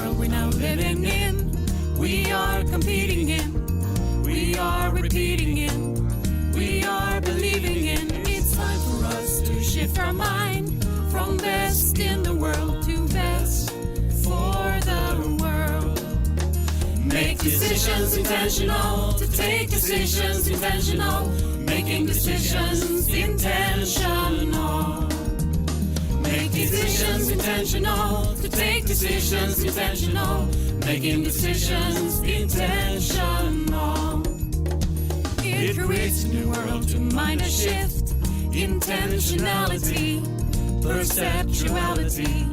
world we're now living in, we are competing in, we are repeating in, we are believing in. It's time for us to shift our mind from best in the world to best for the world. Make decisions intentional, to take decisions intentional, making decisions intentional. Make decisions intentional, to take decisions intentional, making decisions intentional. It creates a new world to mind a shift, intentionality, perceptuality,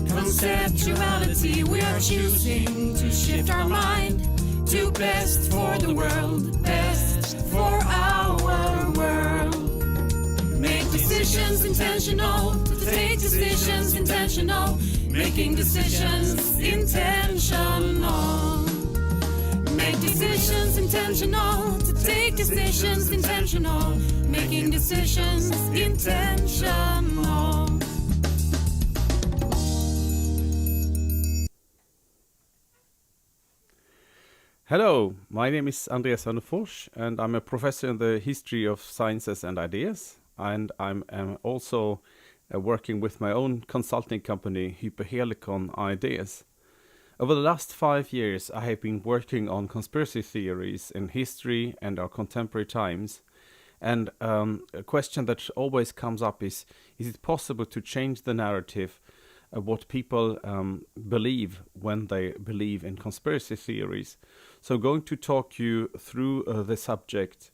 conceptuality. We are choosing to shift our mind to best for the world, best for our world. Make decisions intentional, to take decisions intentional, making decisions intentional. Make decisions intentional, to take decisions intentional, making decisions intentional. Hello, my name is Andreas Hörnefors, and I'm a professor in the history of sciences and ideas, and I'm also working with my own consulting company, Hyperhelicon Ideas. Over the last 5 years, I have been working on conspiracy theories in history and our contemporary times. And a question that always comes up is it possible to change the narrative of what people believe when they believe in conspiracy theories? So I'm going to talk you through the subject.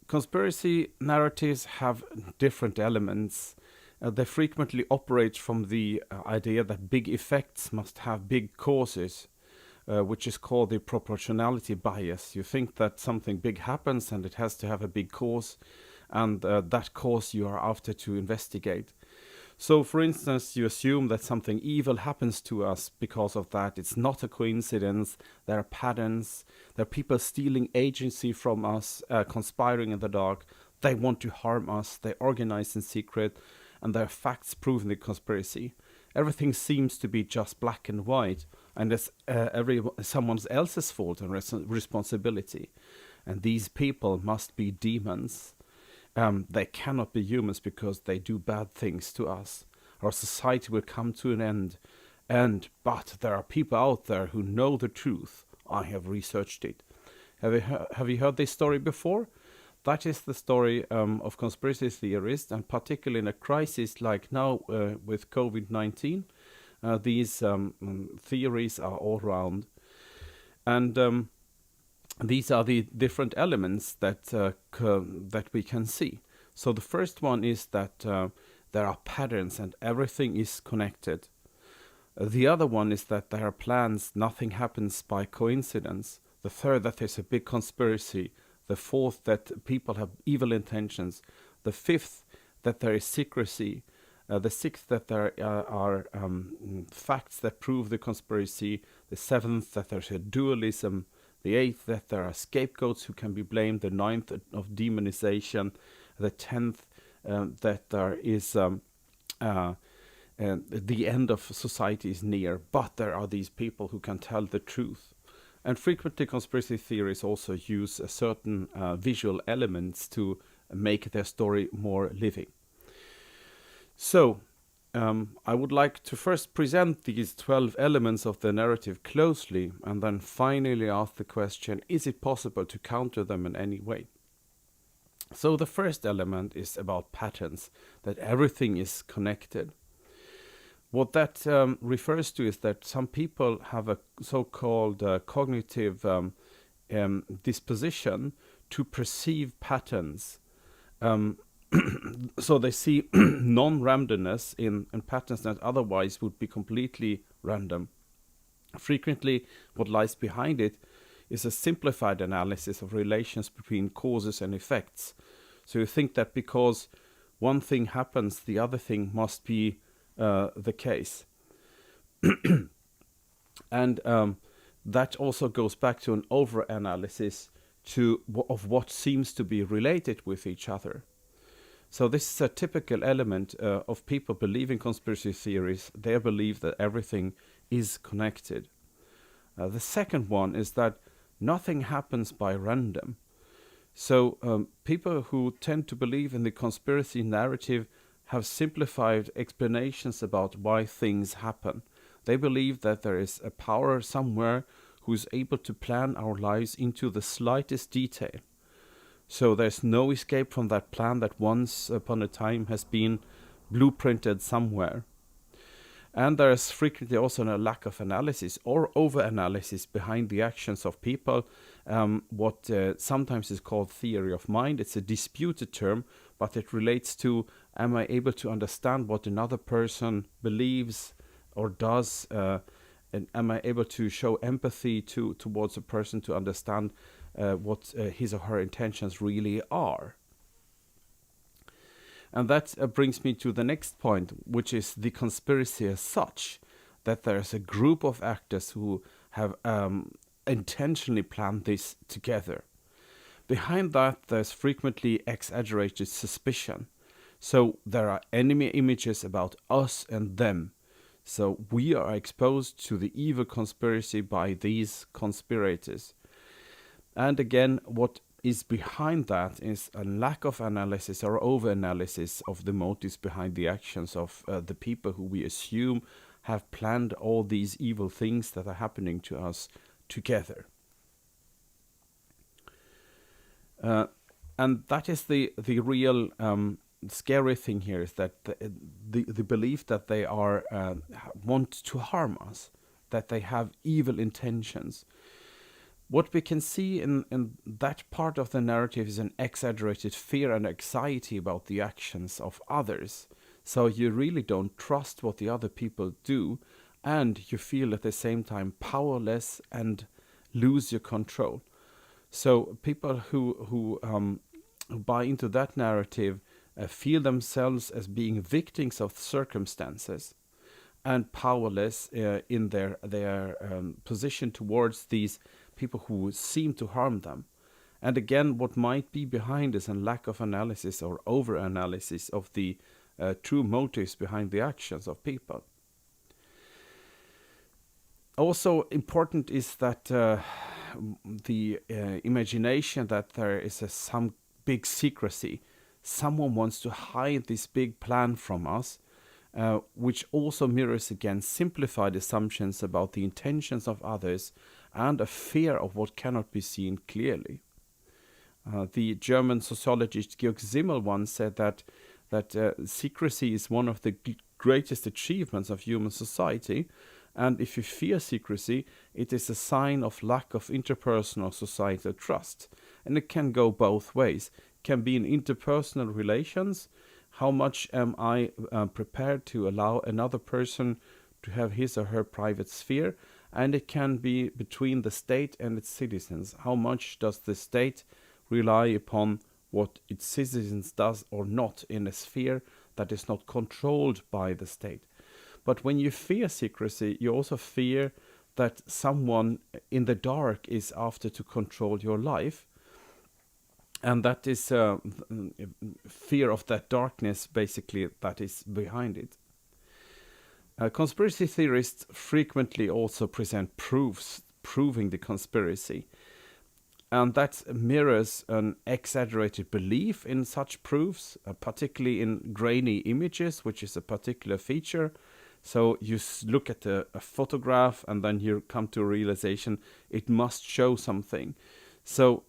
Conspiracy narratives have different elements. They frequently operate from the idea that big effects must have big causes, which is called the proportionality bias. You think that something big happens and it has to have a big cause, and that cause you are after to investigate. So, for instance, you assume that something evil happens to us because of that. It's not a coincidence. There are patterns. There are people stealing agency from us, conspiring in the dark. They want to harm us. They organize in secret. And there are facts proving the conspiracy. Everything seems to be just black and white. And it's someone else's fault and responsibility. And these people must be demons. They cannot be humans because they do bad things to us. Our society will come to an end. But there are people out there who know the truth. I have researched it. Have you heard this story before? That is the story of conspiracy theorists, and particularly in a crisis like now with COVID-19. These theories are all around. And these are the different elements that we can see. So the first one is that there are patterns and everything is connected. The other one is that there are plans, nothing happens by coincidence. The third, that there's a big conspiracy. The fourth, that people have evil intentions. The fifth, that there is secrecy. The sixth, that there are facts that prove the conspiracy. The seventh, that there's a dualism. The eighth, that there are scapegoats who can be blamed. The ninth, of demonization. The 10th, that there is the end of society is near, but there are these people who can tell the truth. And frequently conspiracy theories also use certain visual elements to make their story more living. So I would like to first present these 12 elements of the narrative closely, and then finally ask the question, is it possible to counter them in any way? So the first element is about patterns, that everything is connected. What that refers to is that some people have a so-called cognitive disposition to perceive patterns. So they see non-randomness in patterns that otherwise would be completely random. Frequently, what lies behind it is a simplified analysis of relations between causes and effects. So you think that because one thing happens, the other thing must be the case. And that also goes back to an over-analysis of what seems to be related with each other. So this is a typical element of people believing conspiracy theories. They believe that everything is connected. The second one is that nothing happens by random. So people who tend to believe in the conspiracy narrative have simplified explanations about why things happen. They believe that there is a power somewhere who is able to plan our lives into the slightest detail. So there's no escape from that plan that once upon a time has been blueprinted somewhere. And there is frequently also a lack of analysis or over-analysis behind the actions of people. What sometimes is called theory of mind. It's a disputed term, but it relates to, am I able to understand what another person believes or does? And am I able to show empathy towards a person to understand what his or her intentions really are? And that brings me to the next point, which is the conspiracy as such, that there's a group of actors who have intentionally planned this together. Behind that, there's frequently exaggerated suspicion. So there are enemy images about us and them. So we are exposed to the evil conspiracy by these conspirators. And again, what is behind that is a lack of analysis or over-analysis of the motives behind the actions of the people who we assume have planned all these evil things that are happening to us together. And that is the real scary thing here, is that the belief that they are want to harm us, that they have evil intentions. What we can see in that part of the narrative is an exaggerated fear and anxiety about the actions of others. So you really don't trust what the other people do, and you feel at the same time powerless and lose your control. So people who buy into that narrative feel themselves as being victims of circumstances and powerless in their position towards these people who seem to harm them. And again, what might be behind is a lack of analysis or over-analysis of the true motives behind the actions of people. Also important is that the imagination that there is some big secrecy. Someone wants to hide this big plan from us, which also mirrors again simplified assumptions about the intentions of others and a fear of what cannot be seen clearly. The German sociologist Georg Simmel once said that secrecy is one of the greatest achievements of human society, and if you fear secrecy, it is a sign of lack of interpersonal societal trust. And it can go both ways. It can be in interpersonal relations. How much am I prepared to allow another person to have his or her private sphere? And it can be between the state and its citizens. How much does the state rely upon what its citizens does or not in a sphere that is not controlled by the state? But when you fear secrecy, you also fear that someone in the dark is after to control your life. And that is fear of that darkness, basically, that is behind it. Conspiracy theorists frequently also present proofs proving the conspiracy. And that mirrors an exaggerated belief in such proofs, particularly in grainy images, which is a particular feature. So you look at a photograph and then you come to a realization it must show something. So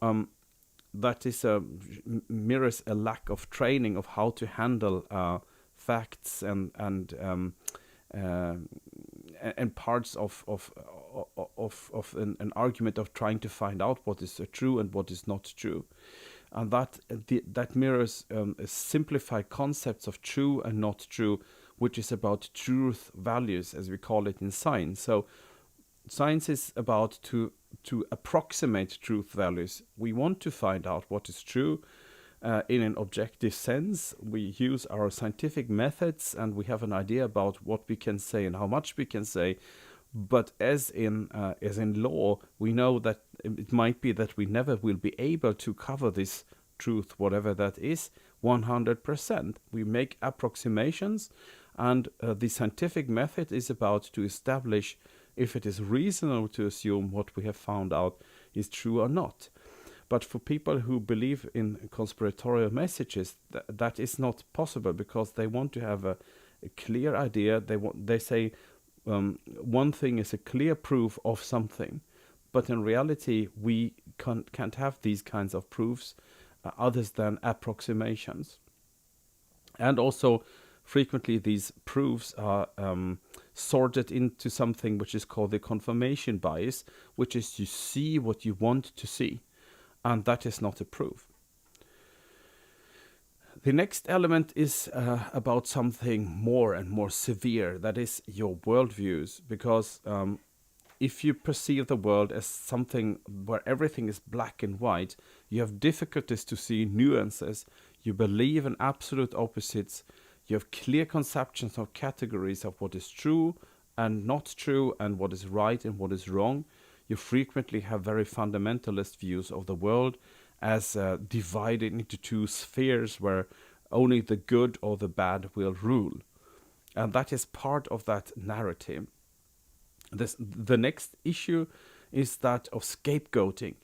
that is mirrors a lack of training of how to handle facts and parts of an argument of trying to find out what is true and what is not true. And that mirrors simplified concepts of true and not true, which is about truth values, as we call it in science. So science is about to approximate truth values. We want to find out what is true in an objective sense. We use our scientific methods and we have an idea about what we can say and how much we can say. But as in law, we know that it might be that we never will be able to cover this truth, whatever that is. 100%. We make approximations, and the scientific method is about to establish if it is reasonable to assume what we have found out is true or not. But for people who believe in conspiratorial messages, that is not possible, because they want to have a clear idea. They say one thing is a clear proof of something, but in reality we can't have these kinds of proofs others than approximations. And also frequently these proofs are sorted into something which is called the confirmation bias, which is you see what you want to see, and that is not a proof. The next element is about something more and more severe, that is your worldviews, because if you perceive the world as something where everything is black and white, you have difficulties to see nuances, you believe in absolute opposites, you have clear conceptions of categories of what is true and not true, and what is right and what is wrong. You frequently have very fundamentalist views of the world as divided into two spheres where only the good or the bad will rule. And that is part of that narrative. The next issue is that of scapegoating.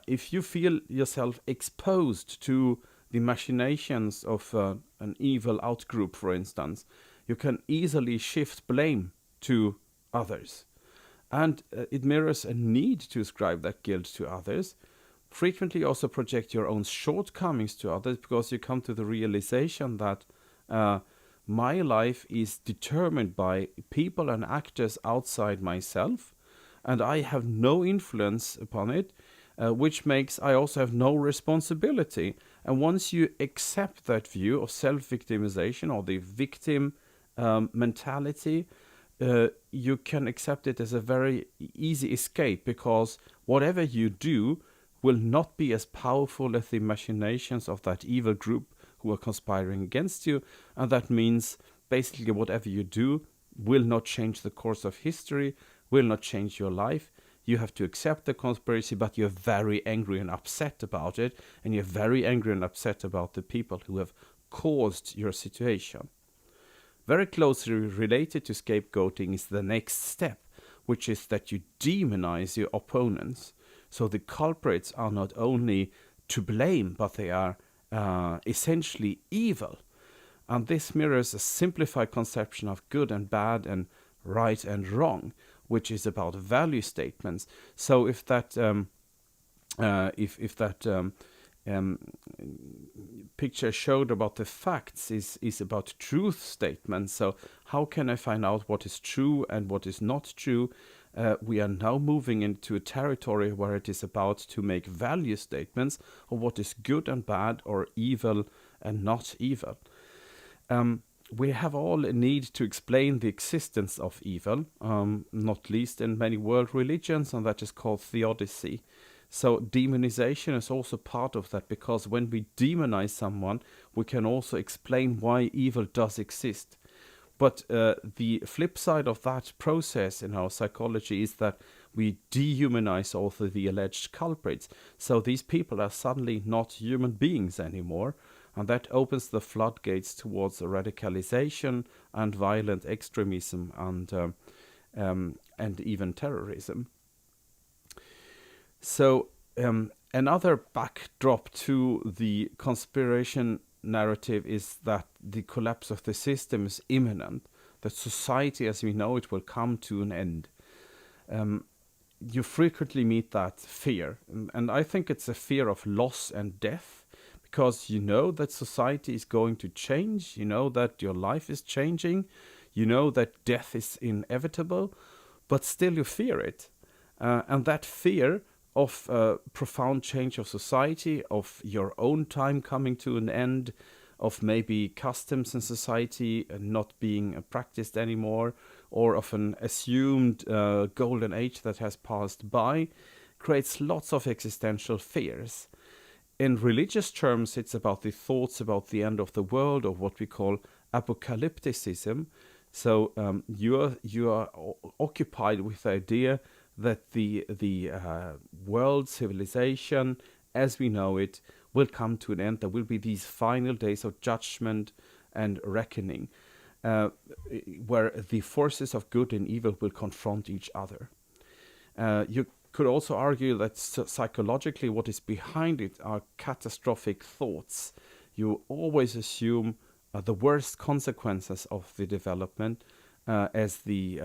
If you feel yourself exposed to the machinations of an evil outgroup, for instance, you can easily shift blame to others. And it mirrors a need to ascribe that guilt to others. Frequently also project your own shortcomings to others, because you come to the realization that my life is determined by people and actors outside myself, and I have no influence upon it, which makes I also have no responsibility. And once you accept that view of self-victimization, or the victim mentality, you can accept it as a very easy escape, because whatever you do will not be as powerful as the machinations of that evil group who are conspiring against you. And that means basically whatever you do will not change the course of history, will not change your life. You have to accept the conspiracy, but you're very angry and upset about it, and you're very angry and upset about the people who have caused your situation. Very closely related to scapegoating is the next step, which is that you demonize your opponents. So the culprits are not only to blame, but they are essentially evil. And this mirrors a simplified conception of good and bad and right and wrong, which is about value statements. So if that picture showed about the facts is about truth statements, so how can I find out what is true and what is not true? We are now moving into a territory where it is about to make value statements of what is good and bad, or evil and not evil. We have all a need to explain the existence of evil, not least in many world religions, and that is called theodicy. So demonization is also part of that, because when we demonize someone, we can also explain why evil does exist. But the flip side of that process in our psychology is that we dehumanize also the alleged culprits. So these people are suddenly not human beings anymore, and that opens the floodgates towards radicalization and violent extremism and even terrorism. So another backdrop to the conspiration narrative is that the collapse of the system is imminent, that society as we know it will come to an end. You frequently meet that fear, and I think it's a fear of loss and death, because you know that society is going to change, you know that your life is changing, you know that death is inevitable, but still you fear it. And that fear of profound change of society, of your own time coming to an end, of maybe customs in society not being practiced anymore, or of an assumed golden age that has passed by, creates lots of existential fears. In religious terms, it's about the thoughts about the end of the world, or what we call apocalypticism. So you are occupied with the idea that the world civilization as we know it will come to an end. There will be these final days of judgment and reckoning, where the forces of good and evil will confront each other. You could also argue that psychologically what is behind it are catastrophic thoughts. You always assume the worst consequences of the development as the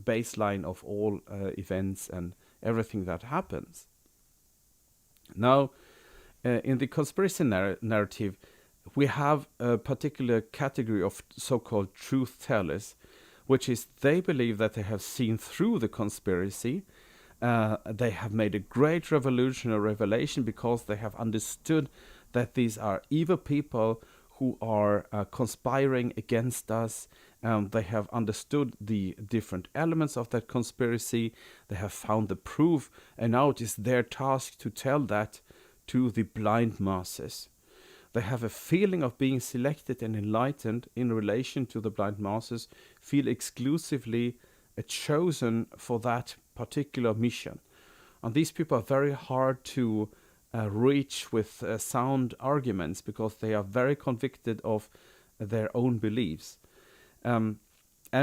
baseline of all events and everything that happens. Now, in the conspiracy narrative, we have a particular category of so-called truth tellers, which is they believe that they have seen through the conspiracy. They have made a great revolutionary revelation because they have understood that these are evil people who are conspiring against us. They have understood the different elements of that conspiracy. They have found the proof, and now it is their task to tell that to the blind masses. They have a feeling of being selected and enlightened in relation to the blind masses, feel exclusively chosen for that particular mission. And these people are very hard to reach with sound arguments because they are very convicted of their own beliefs. And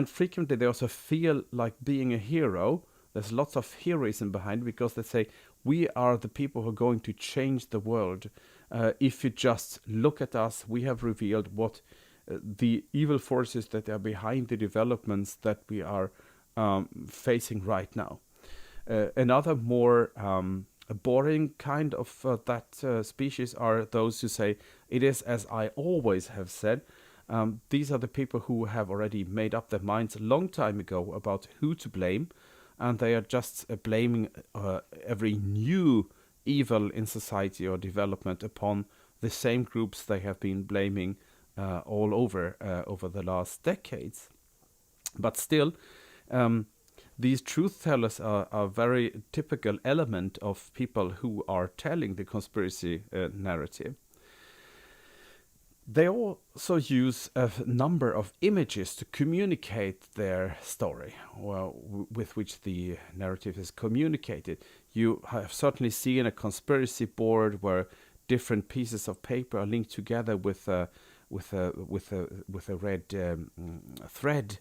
frequently they also feel like being a hero. There's lots of heroism behind it because they say, we are the people who are going to change the world. If you just look at us, we have revealed what the evil forces that are behind the developments that we are facing right now. Another more boring kind of that species are those who say, it is as I always have said. These are the people who have already made up their minds a long time ago about who to blame, and they are just blaming every new evil in society or development upon the same groups they have been blaming all over the last decades. But still, these truth tellers are a very typical element of people who are telling the conspiracy narrative. They also use a number of images to communicate their story, with which the narrative is communicated. You have certainly seen a conspiracy board where different pieces of paper are linked together with a red thread.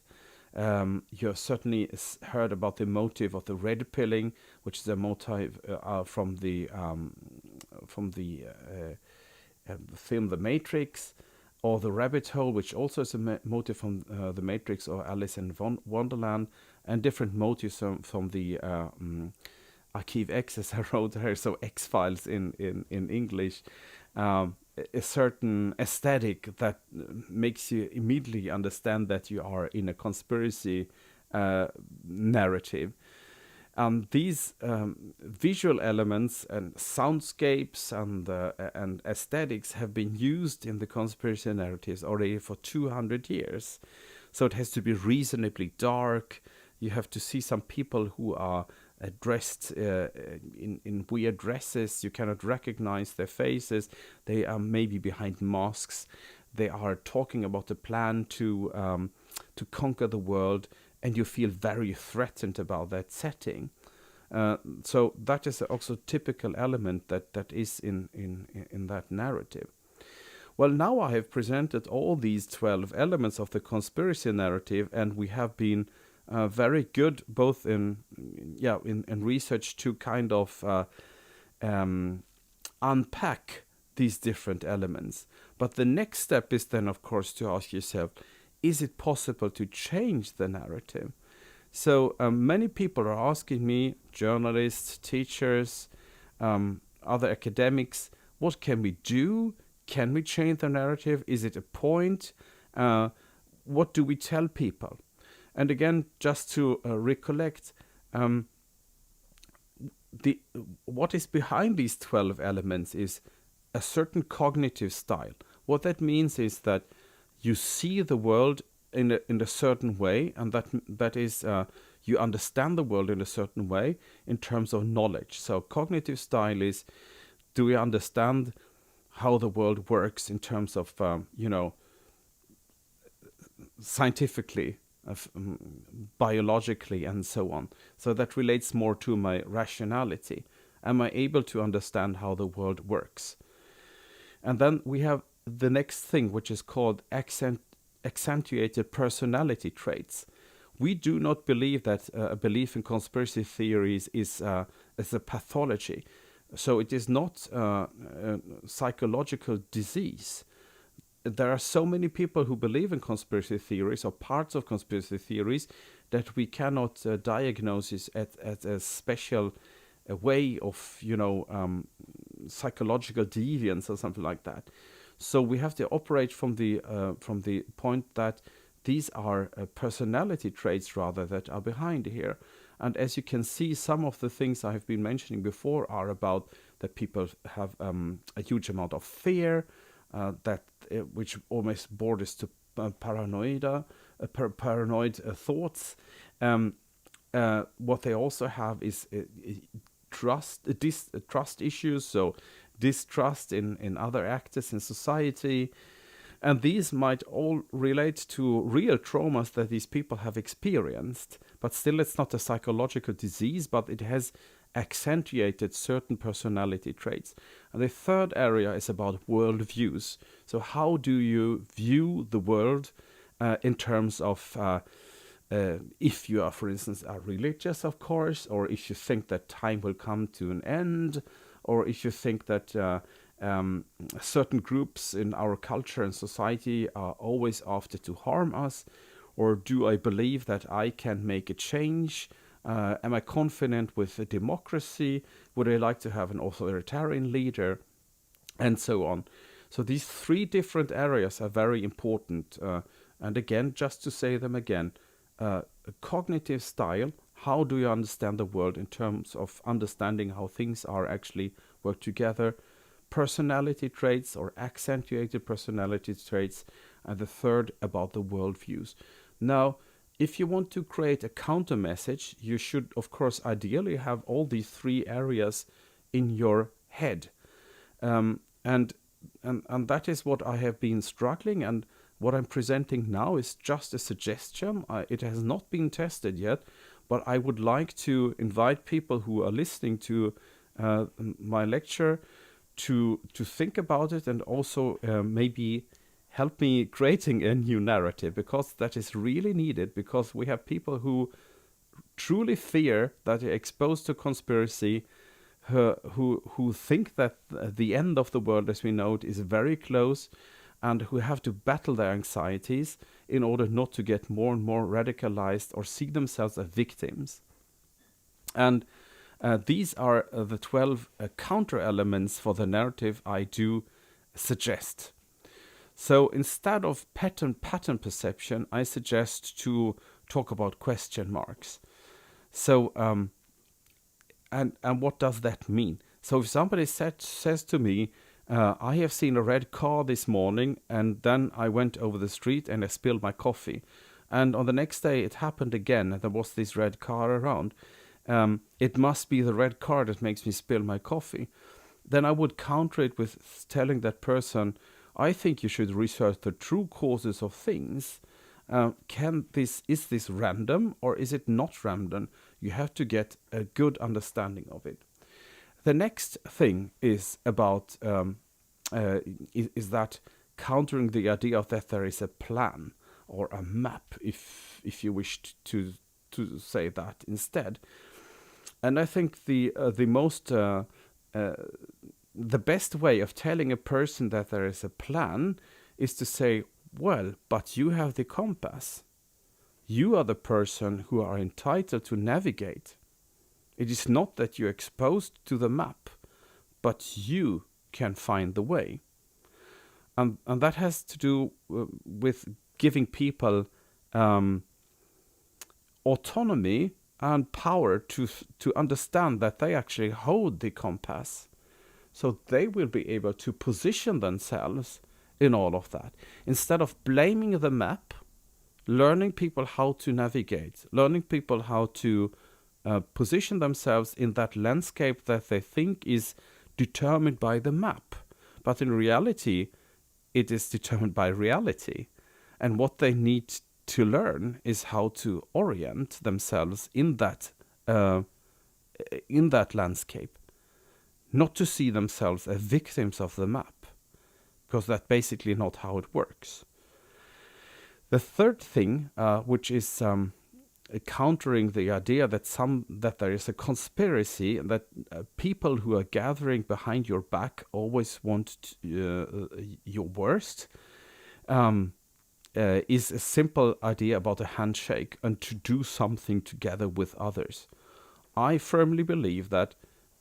You've certainly heard about the motive of the red pilling, which is a motive from the film The Matrix, or the rabbit hole, which also is a motive from The Matrix or Alice in Wonderland, and different motives from the Archive X, as I wrote here, so X-Files in English. A certain aesthetic that makes you immediately understand that you are in a conspiracy narrative. These visual elements and soundscapes and aesthetics have been used in the conspiracy narratives already for 200 years. So it has to be reasonably dark. You have to see some people who are dressed in weird dresses. You cannot recognize their faces. They are maybe behind masks. They are talking about a plan to conquer the world, and you feel very threatened about that setting. So that is also a typical element that is in that narrative. Well, now I have presented all these 12 elements of the conspiracy narrative, and we have been very good both in research to kind of unpack these different elements. But the next step is then, of course, to ask yourself, is it possible to change the narrative? So many people are asking me, journalists, teachers, other academics, what can we do? Can we change the narrative? Is it a point? What do we tell people? And again, just to recollect, what is behind these 12 elements is a certain cognitive style. What that means is that you see the world in a certain way, and that is you understand the world in a certain way in terms of knowledge. So cognitive style is, do we understand how the world works in terms of scientifically, biologically, and so on. So that relates more to my rationality. Am I able to understand how the world works? And then we have the next thing, which is called accentuated personality traits. We do not believe that a belief in conspiracy theories is a pathology. So it is not a psychological disease. There are so many people who believe in conspiracy theories or parts of conspiracy theories that we cannot diagnose it as a special way of, psychological deviance or something like that. So we have to operate from the point that these are personality traits rather that are behind here. And as you can see, some of the things I have been mentioning before are about that people have a huge amount of fear, which almost borders to paranoid thoughts. What they also have is trust issues, so distrust in other actors in society. And these might all relate to real traumas that these people have experienced. But still, it's not a psychological disease, but it has accentuated certain personality traits. And the third area is about worldviews. So how do you view the world in terms of if you are, for instance, are religious, of course, or if you think that time will come to an end, or if you think that certain groups in our culture and society are always after to harm us, or do I believe that I can make a change? Am I confident with a democracy? Would I like to have an authoritarian leader? And so on. So these three different areas are very important. And again, just to say them again, cognitive style, how do you understand the world in terms of understanding how things are actually work together? Personality traits or accentuated personality traits, and the third about the worldviews. Now, if you want to create a counter message, you should, of course, ideally have all these three areas in your head. And that is what I have been struggling, and what I'm presenting now is just a suggestion. It has not been tested yet, but I would like to invite people who are listening to my lecture to think about it, and also maybe help me creating a new narrative, because that is really needed, because we have people who truly fear that they're exposed to conspiracy, who think that the end of the world as we know it is very close, and who have to battle their anxieties in order not to get more and more radicalized or see themselves as victims. And these are the 12 counter elements for the narrative I do suggest. So instead of pattern perception, I suggest to talk about question marks. So, and what does that mean? So if somebody says to me, I have seen a red car this morning, and then I went over the street and I spilled my coffee. And on the next day it happened again, and there was this red car around. It must be the red car that makes me spill my coffee. Then I would counter it with telling that person, I think you should research the true causes of things. Is this random or is it not random? You have to get a good understanding of it. The next thing is about is that countering the idea of that there is a plan or a map, if you wish to say that instead. And I think the best way of telling a person that there is a plan is to say, well, but you have the compass. You are the person who are entitled to navigate. It is not that you're exposed to the map, but you can find the way. And that has to do with giving people autonomy and power to understand that they actually hold the compass. So they will be able to position themselves in all of that. Instead of blaming the map, learning people how to navigate, learning people how to position themselves in that landscape that they think is determined by the map. But in reality, it is determined by reality. And what they need to learn is how to orient themselves in that landscape. Not to see themselves as victims of the map. because that's basically not how it works. The third thing, which is countering the idea that there is a conspiracy, that people who are gathering behind your back always want your worst, is a simple idea about a handshake and to do something together with others. I firmly believe that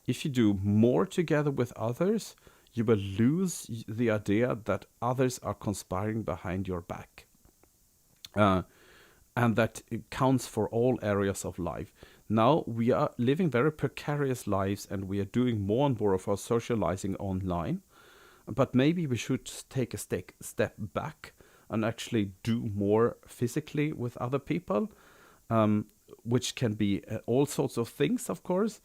if you do more together with others, you will lose the idea that others are conspiring behind your back. And that it counts for all areas of life. Now we are living very precarious lives, and we are doing more and more of our socializing online. But maybe we should take a step back and actually do more physically with other people, which can be all sorts of things, of course.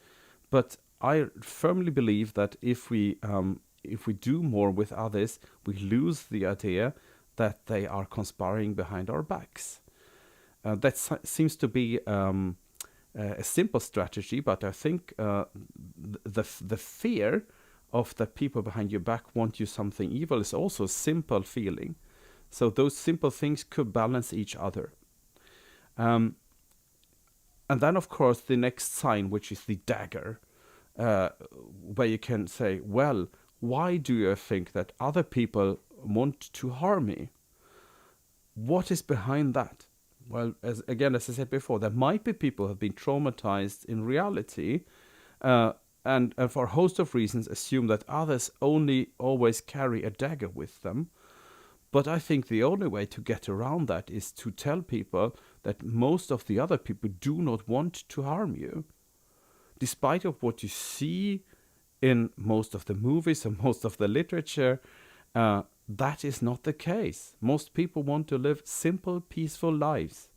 But I firmly believe that if we do more with others, we lose the idea that they are conspiring behind our backs. That seems to be a simple strategy, but I think the fear of the people behind your back want you something evil is also a simple feeling. So those simple things could balance each other. And then, of course, the next sign, which is the dagger, where you can say, well, why do you think that other people want to harm me? What is behind that? Well, as I said before, there might be people who have been traumatized in reality, and for a host of reasons assume that others only always carry a dagger with them. But I think the only way to get around that is to tell people that most of the other people do not want to harm you. Despite of what you see in most of the movies and most of the literature, that is not the case. Most people want to live simple, peaceful lives.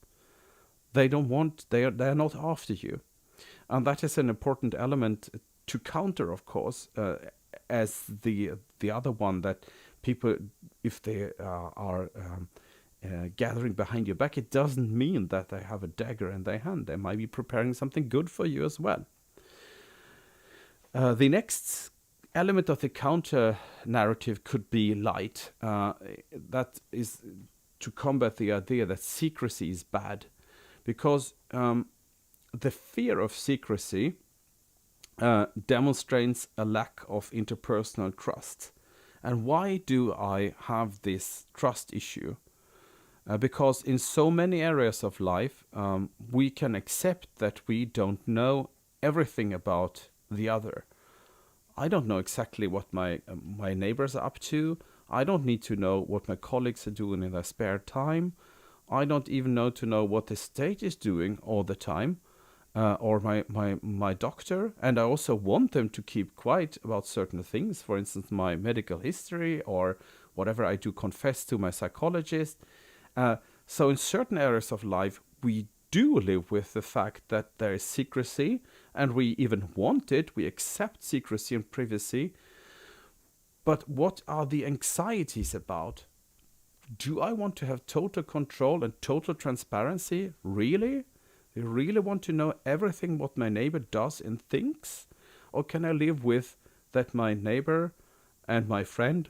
They are not after you. And that is an important element to counter, of course, as the other one, that people, if they are gathering behind your back, it doesn't mean that they have a dagger in their hand. They might be preparing something good for you as well. The next element of the counter narrative could be light. That is to combat the idea that secrecy is bad, because the fear of secrecy demonstrates a lack of interpersonal trust. And why do I have this trust issue? Because in so many areas of life, we can accept that we don't know everything about the other. I don't know exactly what my neighbors are up to. I don't need to know what my colleagues are doing in their spare time. I don't even know what the state is doing all the time, or my doctor. And I also want them to keep quiet about certain things. For instance, my medical history or whatever I do confess to my psychologist. So in certain areas of life, we do live with the fact that there is secrecy, and we even want it. We accept secrecy and privacy. But what are the anxieties about? Do I want to have total control and total transparency? Really? Do you really want to know everything what my neighbor does and thinks? Or can I live with that my neighbor and my friend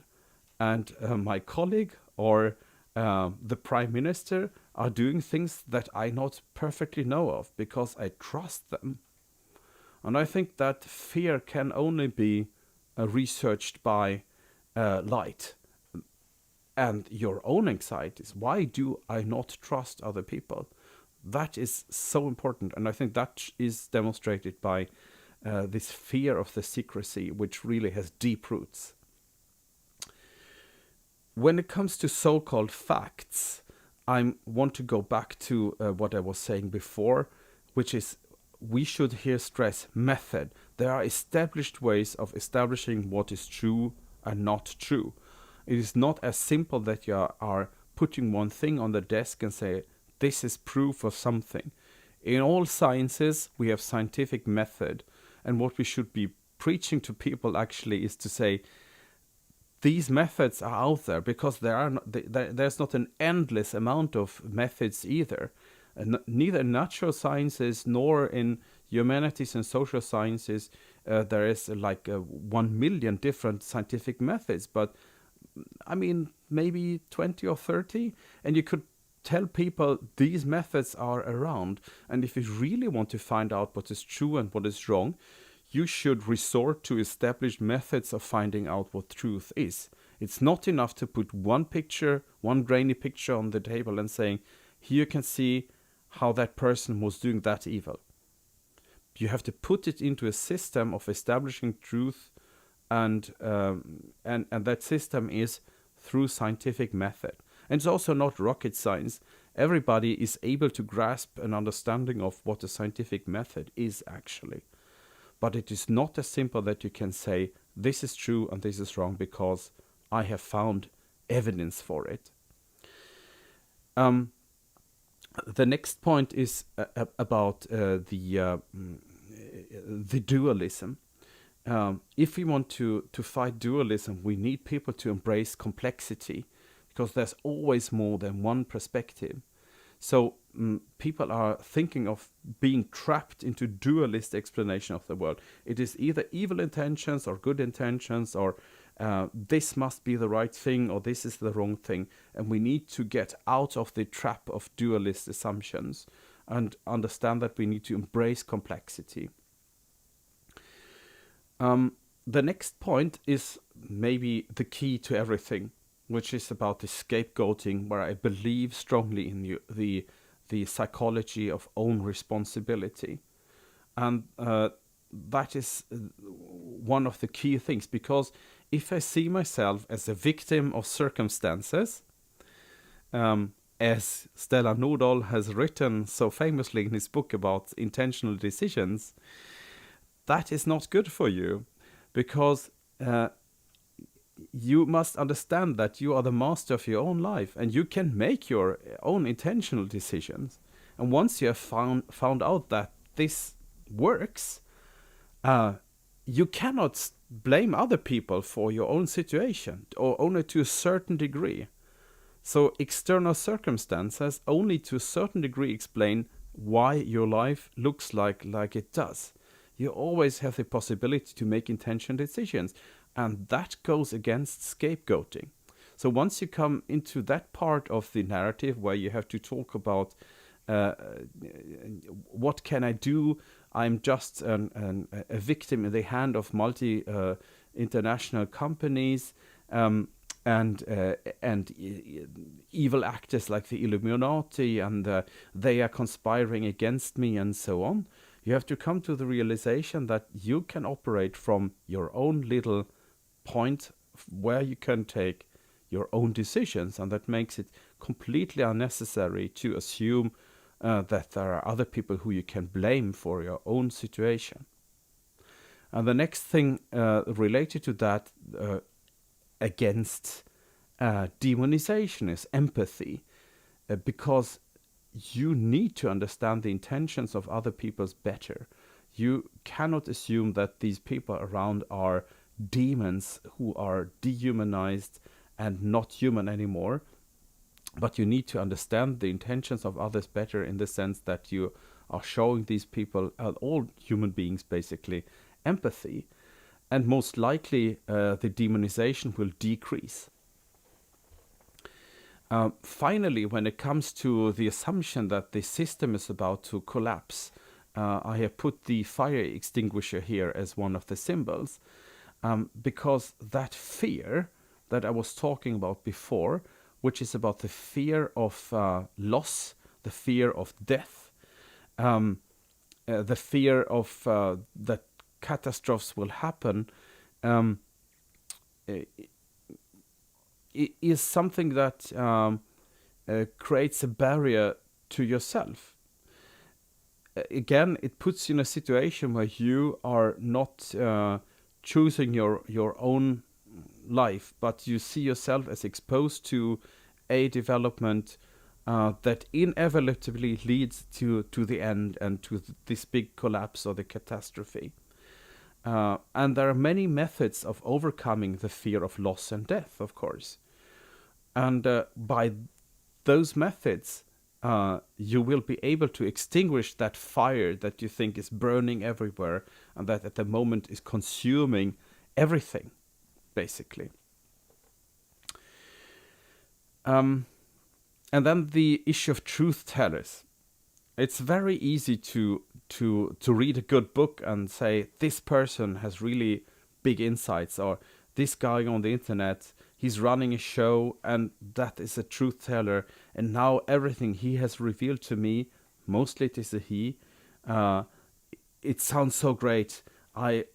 and my colleague or the prime minister are doing things that I not perfectly know of because I trust them? And I think that fear can only be researched by light and your own anxieties. Why do I not trust other people? That is so important, and I think that is demonstrated by this fear of the secrecy, which really has deep roots. When it comes to so-called facts, I want to go back to what I was saying before, which is we should here stress method. There are established ways of establishing what is true and not true. It is not as simple that you are putting one thing on the desk and say, this is proof of something. In all sciences, we have scientific method. And what we should be preaching to people actually is to say, these methods are out there because there's not an endless amount of methods either. And neither in natural sciences nor in humanities and social sciences there is like 1 million different scientific methods. But I mean, maybe 20 or 30, and you could tell people these methods are around. And if you really want to find out what is true and what is wrong, you should resort to established methods of finding out what truth is. It's not enough to put one picture, one grainy picture on the table and saying, here you can see how that person was doing that evil. You have to put it into a system of establishing truth, and that system is through scientific method. And it's also not rocket science. Everybody is able to grasp an understanding of what a scientific method is actually. But it is not as simple that you can say this is true and this is wrong because I have found evidence for it. The next point is about the dualism. If we want to fight dualism, we need people to embrace complexity, because there's always more than one perspective. So people are thinking of being trapped into dualist explanation of the world. It is either evil intentions or good intentions, or this must be the right thing or this is the wrong thing. And we need to get out of the trap of dualist assumptions and understand that we need to embrace complexity. The next point is maybe the key to everything, which is about the scapegoating, where I believe strongly in the psychology of own responsibility. And that is one of the key things, because if I see myself as a victim of circumstances, as Stella Nordal has written so famously in his book about intentional decisions, that is not good for you, because you must understand that you are the master of your own life and you can make your own intentional decisions. And once you have found out that this works, you cannot blame other people for your own situation, or only to a certain degree. So external circumstances only to a certain degree explain why your life looks like it does. You always have the possibility to make intentional decisions, and that goes against scapegoating. So once you come into that part of the narrative where you have to talk about what can I do? I'm just a victim in the hand of international companies and evil actors like the Illuminati, and they are conspiring against me and so on. You have to come to the realization that you can operate from your own little point where you can take your own decisions, and that makes it completely unnecessary to assume that there are other people who you can blame for your own situation. And the next thing related to that against demonization is empathy, because you need to understand the intentions of other people's better. You cannot assume that these people around are demons who are dehumanized and not human anymore. But you need to understand the intentions of others better, in the sense that you are showing these people, all human beings basically, empathy. And most likely the demonization will decrease. Finally, when it comes to the assumption that the system is about to collapse, I have put the fire extinguisher here as one of the symbols, because that fear that I was talking about before, which is about the fear of loss, the fear of death, the fear of that catastrophes will happen, is something that creates a barrier to yourself. Again, it puts you in a situation where you are not choosing your own life, but you see yourself as exposed to a development that inevitably leads to the end and to this big collapse or the catastrophe. And there are many methods of overcoming the fear of loss and death, of course. And by those methods, you will be able to extinguish that fire that you think is burning everywhere and that at the moment is consuming everything, basically. And then the issue of truth tellers. It's very easy to read a good book and say this person has really big insights, or this guy on the internet, he's running a show and that is a truth teller, and now everything he has revealed to me, mostly it is a he, uh, it sounds so great. I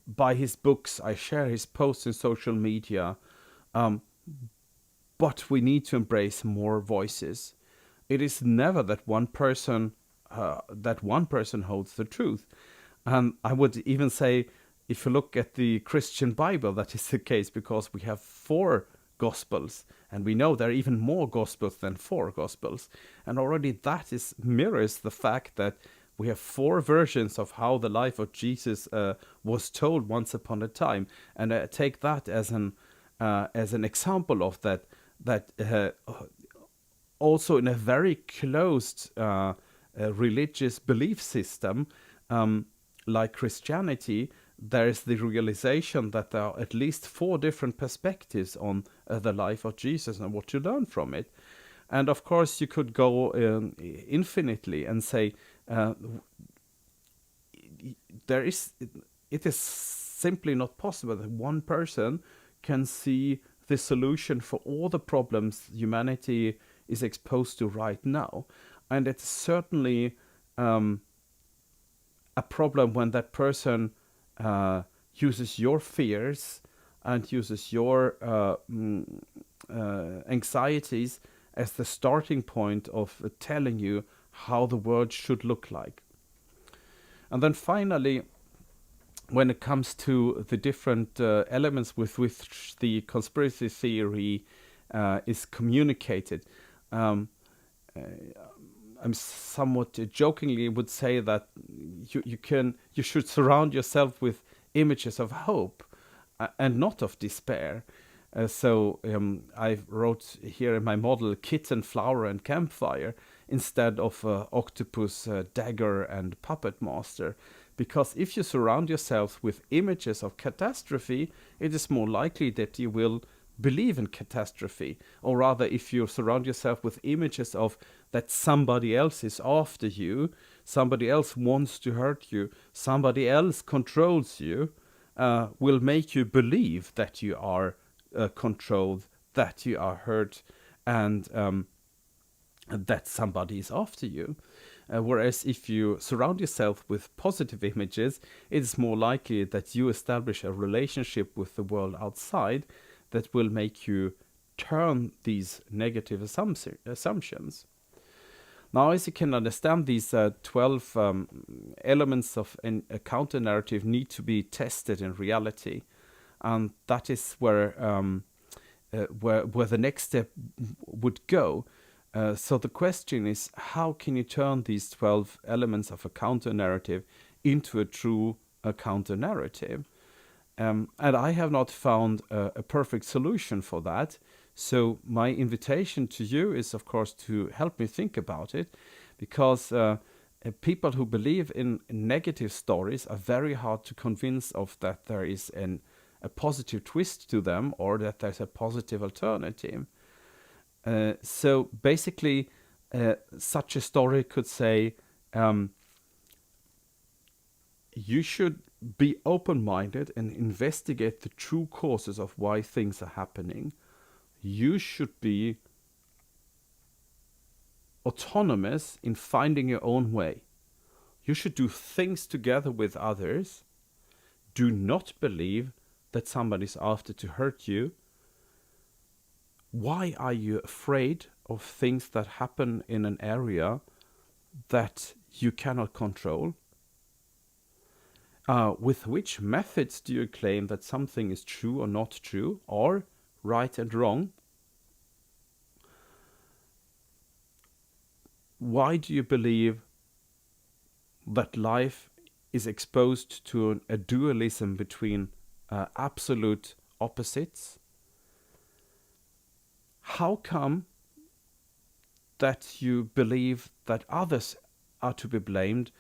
buy his books, I share his posts in social media. But we need to embrace more voices. It is never that one person holds the truth. And I would even say, if you look at the Christian Bible, that is the case, because we have 4 gospels, and we know there are even more gospels than 4 gospels. And already that mirrors the fact that we have 4 versions of how the life of Jesus was told once upon a time. And I take that as an example of that also in a very closed religious belief system like Christianity, there is the realization that there are at least 4 different perspectives on the life of Jesus and what to learn from it. And of course, you could go infinitely and say it is simply not possible that one person can see the solution for all the problems humanity is exposed to right now. And it's certainly a problem when that person uses your fears and uses your anxieties as the starting point of telling you how the world should look like. And then finally, when it comes to the different elements with which the conspiracy theory is communicated, I'm somewhat jokingly would say that you should surround yourself with images of hope and not of despair. So I wrote here in my model kitten, flower, and campfire instead of octopus, dagger, and puppet master. Because if you surround yourself with images of catastrophe, it is more likely that you will believe in catastrophe. Or rather, if you surround yourself with images of that somebody else is after you, somebody else wants to hurt you, somebody else controls you, will make you believe that you are controlled, that you are hurt, and that somebody is after you. Whereas if you surround yourself with positive images, it is more likely that you establish a relationship with the world outside that will make you turn these negative assumptions. Now, as you can understand, these 12 elements of a counter-narrative need to be tested in reality. And that is where the next step would go. So the question is, how can you turn these 12 elements of a counter-narrative into a true counter-narrative? And I have not found a perfect solution for that. So my invitation to you is, of course, to help me think about it, because people who believe in negative stories are very hard to convince of that there is a positive twist to them, or that there's a positive alternative. So basically, such a story could say, you should be open-minded and investigate the true causes of why things are happening. You should be autonomous in finding your own way. You should do things together with others. Do not believe that somebody's after to hurt you. Why are you afraid of things that happen in an area that you cannot control? With which methods do you claim that something is true or not true, or right and wrong? Why do you believe that life is exposed to a dualism between absolute opposites? How come that you believe that others are to be blamed?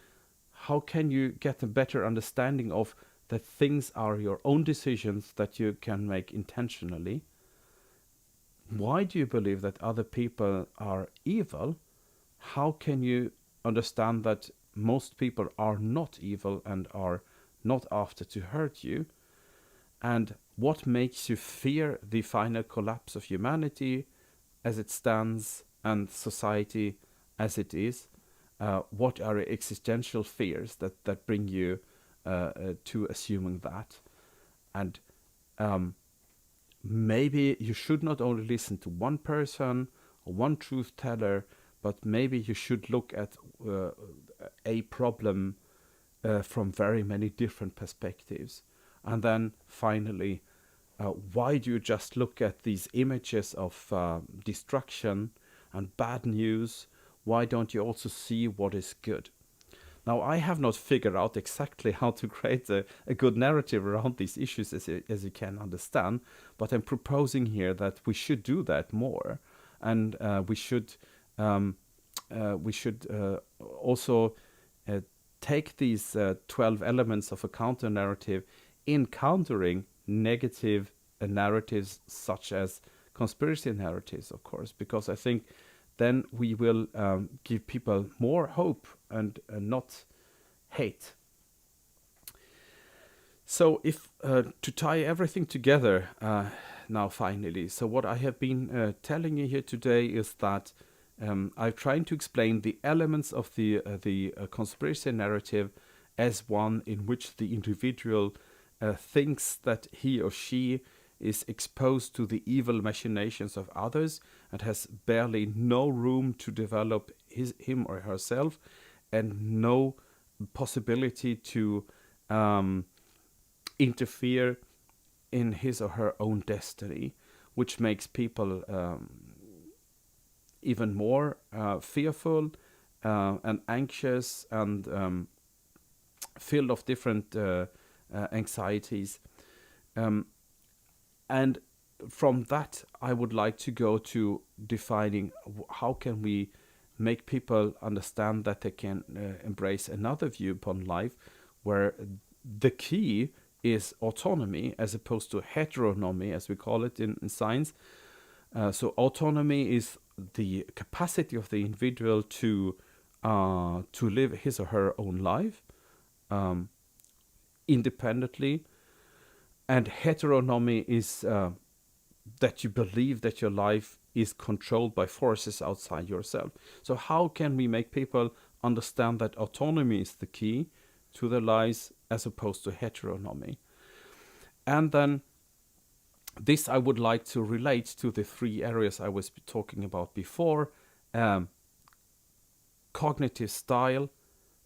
How can you get a better understanding of that things are your own decisions that you can make intentionally? why do you believe that other people are evil? How can you understand that most people are not evil and are not after to hurt you? And what makes you fear the final collapse of humanity as it stands and society as it is? What are existential fears that bring you to assuming that? And maybe you should not only listen to one person or one truth teller, but maybe you should look at a problem from very many different perspectives. And then finally, why do you just look at these images of destruction and bad news? Why don't you also see what is good? Now, I have not figured out exactly how to create a good narrative around these issues, as you can understand, but I'm proposing here that we should do that more, and we should also take these 12 elements of a counter narrative in countering negative narratives such as conspiracy narratives, of course, because I think then we will give people more hope and not hate. So if to tie everything together now finally, so what I have been telling you here today is that I'm trying to explain the elements of the conspiracy narrative as one in which the individual thinks that he or she is exposed to the evil machinations of others and has barely no room to develop him or herself, and no possibility to interfere in his or her own destiny, which makes people even more fearful and anxious and filled of different anxieties. And from that, I would like to go to defining how can we make people understand that they can embrace another view upon life, where the key is autonomy as opposed to heteronomy, as we call it in science. So autonomy is the capacity of the individual to live his or her own life independently. And heteronomy is that you believe that your life is controlled by forces outside yourself. So how can we make people understand that autonomy is the key to their lives as opposed to heteronomy? And then this I would like to relate to the three areas I was talking about before: cognitive style,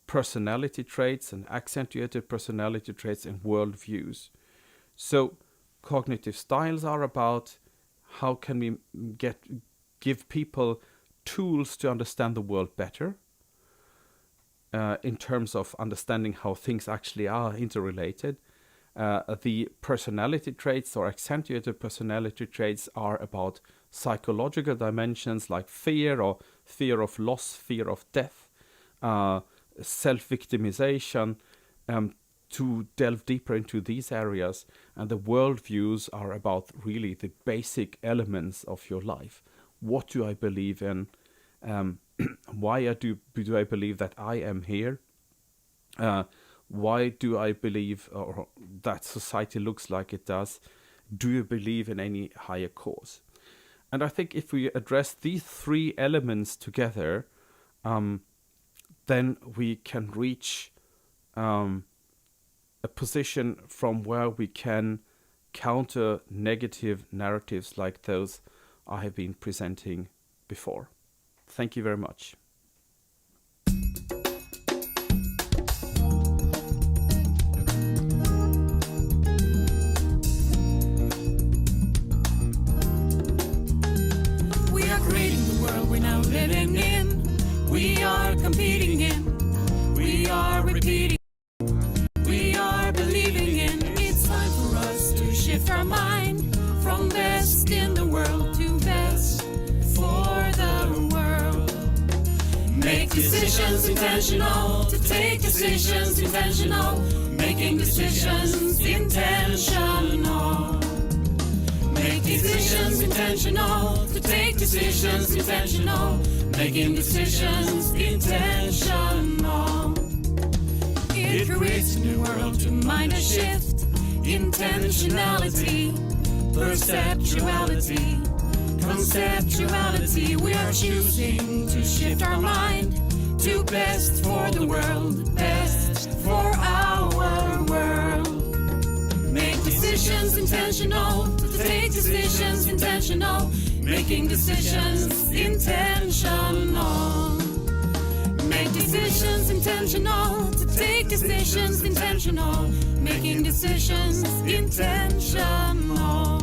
personality traits, and accentuated personality traits, and worldviews. So cognitive styles are about how can we give people tools to understand the world better in terms of understanding how things actually are interrelated. The personality traits or accentuated personality traits are about psychological dimensions like fear or fear of loss, fear of death, self-victimization, to delve deeper into these areas. And the worldviews are about really the basic elements of your life. What do I believe in? Why do I believe that I am here? Why do I believe that society looks like it does? Do you believe in any higher cause? And I think if we address these three elements together, then we can reach a position from where we can counter negative narratives like those I have been presenting before. Thank you very much. We are creating the world we're now living in. We are competing in. We are repeating. We are believing in. It's time for us to shift our mind from best in the world to best for the world. Make decisions intentional, to take decisions intentional, making decisions intentional. Make decisions intentional, to take decisions intentional, making decisions intentional. It creates a new world to mind a shift, intentionality, perceptuality, conceptuality. We are choosing to shift our mind to best for the world, best for our world. Make decisions intentional, to take decisions intentional, making decisions intentional. Make decisions intentional, to take decisions intentional, making decisions intentional.